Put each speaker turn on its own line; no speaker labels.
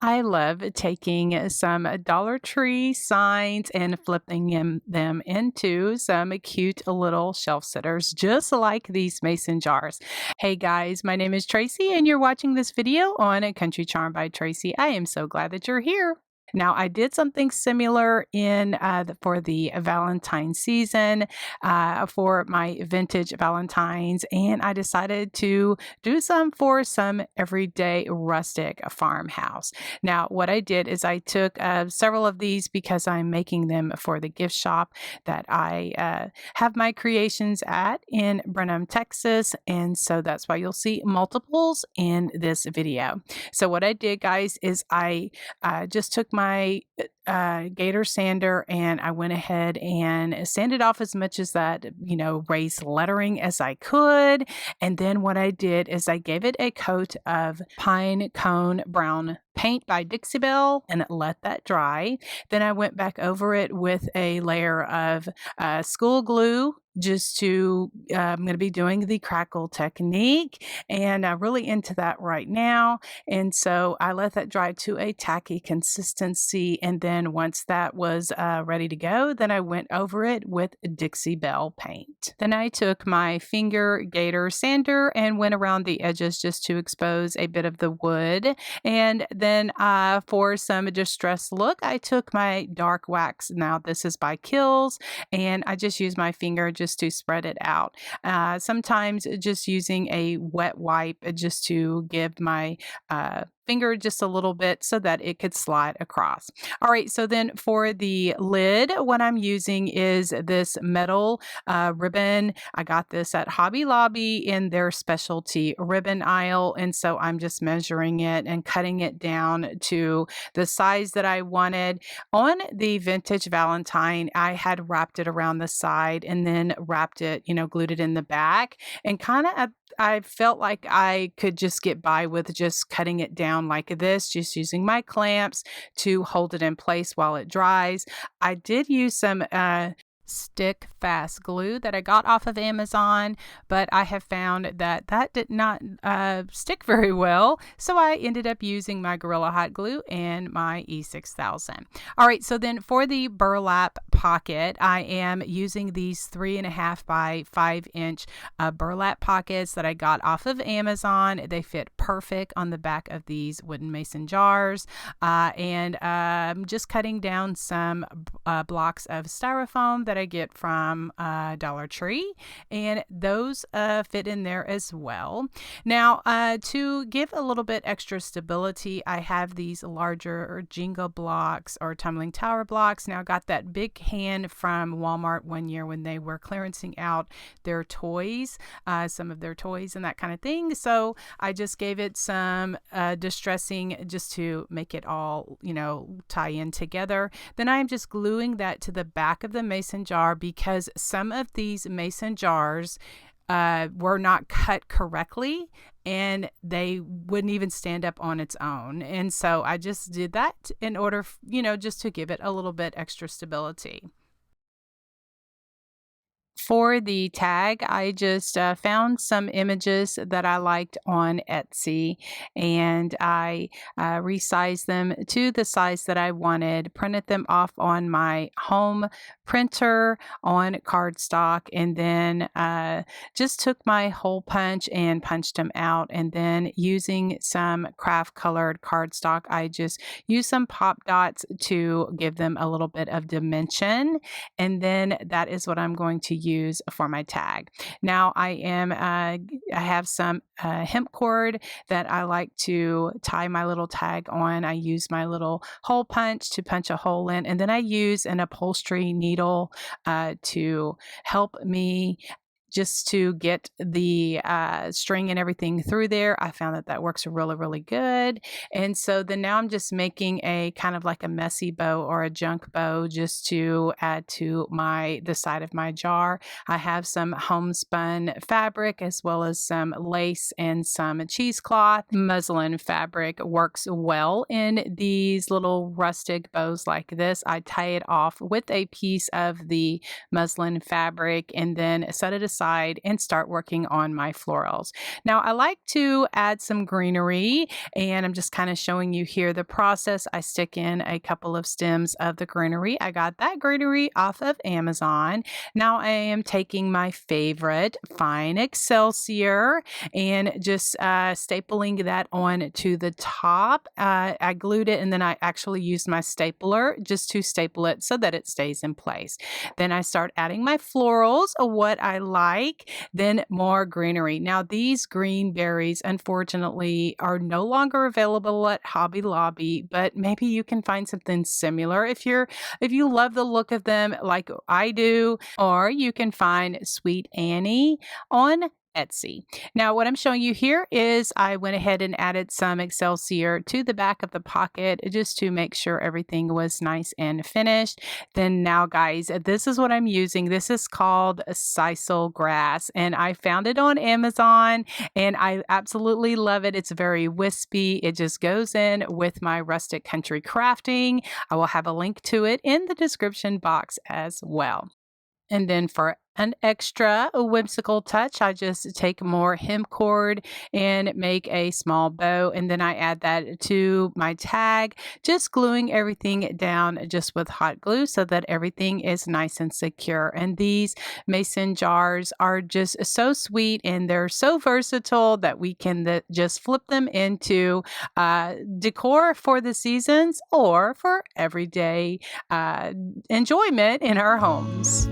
I love taking some Dollar Tree signs and flipping them into some cute little shelf sitters, just like these mason jars. Hey guys, my name is Tracy, and you're watching this video on A Country Charm by Tracy. I am so glad that you're here. Now, I did something similar for the Valentine season for my vintage Valentines, and I decided to do some for some everyday rustic farmhouse. Now, what I did is I took several of these because I'm making them for the gift shop that I have my creations at in Brenham, Texas, and so that's why you'll see multiples in this video. So what I did, guys, is I just took my gator sander and I went ahead and sanded off as much as that, raised lettering as I could. And then what I did is I gave it a coat of pine cone brown paint by Dixie Belle and let that dry. Then I went back over it with a layer of school glue I'm going to be doing the crackle technique, and I'm really into that right now. And so I let that dry to a tacky consistency. And then once that was ready to go, then I went over it with Dixie Belle paint. Then I took my finger gator sander and went around the edges just to expose a bit of the wood. And then for some distressed look, I took my dark wax. Now this is by Kills, and I just use my finger just to spread it out. Sometimes just using a wet wipe just to give my finger just a little bit so that it could slide across. All right, so then for the lid, what I'm using is this metal ribbon. I got this at Hobby Lobby in their specialty ribbon aisle, and so I'm just measuring it and cutting it down to the size that I wanted. On the vintage Valentine, I had wrapped it around the side and then wrapped it, glued it in the back, and I felt like I could just get by with just cutting it down like this, just using my clamps to hold it in place while it dries. I did use some stick fast glue that I got off of Amazon, but I have found that did not stick very well, so I ended up using my Gorilla Hot Glue and my E6000. All right, so then for the burlap pocket, I am using these 3.5 by 5 inch burlap pockets that I got off of Amazon. They fit perfect on the back of these wooden mason jars, and I'm just cutting down some blocks of styrofoam that I get from Dollar Tree, and those fit in there as well. Now, to give a little bit extra stability, I have these larger Jenga blocks or tumbling tower blocks. Now, I got that big hand from Walmart one year when they were clearancing out their toys, some of their toys and that kind of thing. So I just gave it some distressing just to make it all, tie in together. Then I'm just gluing that to the back of the mason jar because some of these mason jars were not cut correctly and they wouldn't even stand up on its own. And so I just did that in order, just to give it a little bit extra stability. For the tag, I just found some images that I liked on Etsy, and I resized them to the size that I wanted, printed them off on my home printer on cardstock, and then just took my hole punch and punched them out. And then using some craft colored cardstock, I just used some pop dots to give them a little bit of dimension. And then that is what I'm going to use for my tag. Now I have some hemp cord that I like to tie my little tag on. I use my little hole punch to punch a hole in, and then I use an upholstery needle to help me just to get the string and everything through there. I found that works really, really good. And so then now I'm just making a kind of like a messy bow or a junk bow just to add to the side of my jar. I have some homespun fabric as well as some lace and some cheesecloth. Muslin fabric works well in these little rustic bows like this. I tie it off with a piece of the muslin fabric and then set it aside aside and start working on my florals. Now, I like to add some greenery, and I'm just kind of showing you here the process. I stick in a couple of stems of the greenery. I got that greenery off of Amazon. Now I am taking my favorite fine Excelsior and just stapling that on to the top. I glued it, and then I actually used my stapler just to staple it so that it stays in place. Then I start adding my florals, what I like, then more greenery. Now these green berries unfortunately are no longer available at Hobby Lobby, but maybe you can find something similar if you love the look of them like I do, or you can find Sweet Annie on Etsy. Now, what I'm showing you here is I went ahead and added some Excelsior to the back of the pocket just to make sure everything was nice and finished. Then now, guys, this is what I'm using. This is called sisal grass, and I found it on Amazon, and I absolutely love it. It's very wispy. It just goes in with my rustic country crafting. I will have a link to it in the description box as well. And then for an extra whimsical touch, I just take more hem cord and make a small bow, and then I add that to my tag, just gluing everything down just with hot glue so that everything is nice and secure. And these mason jars are just so sweet, and they're so versatile that we can just flip them into decor for the seasons or for everyday enjoyment in our homes.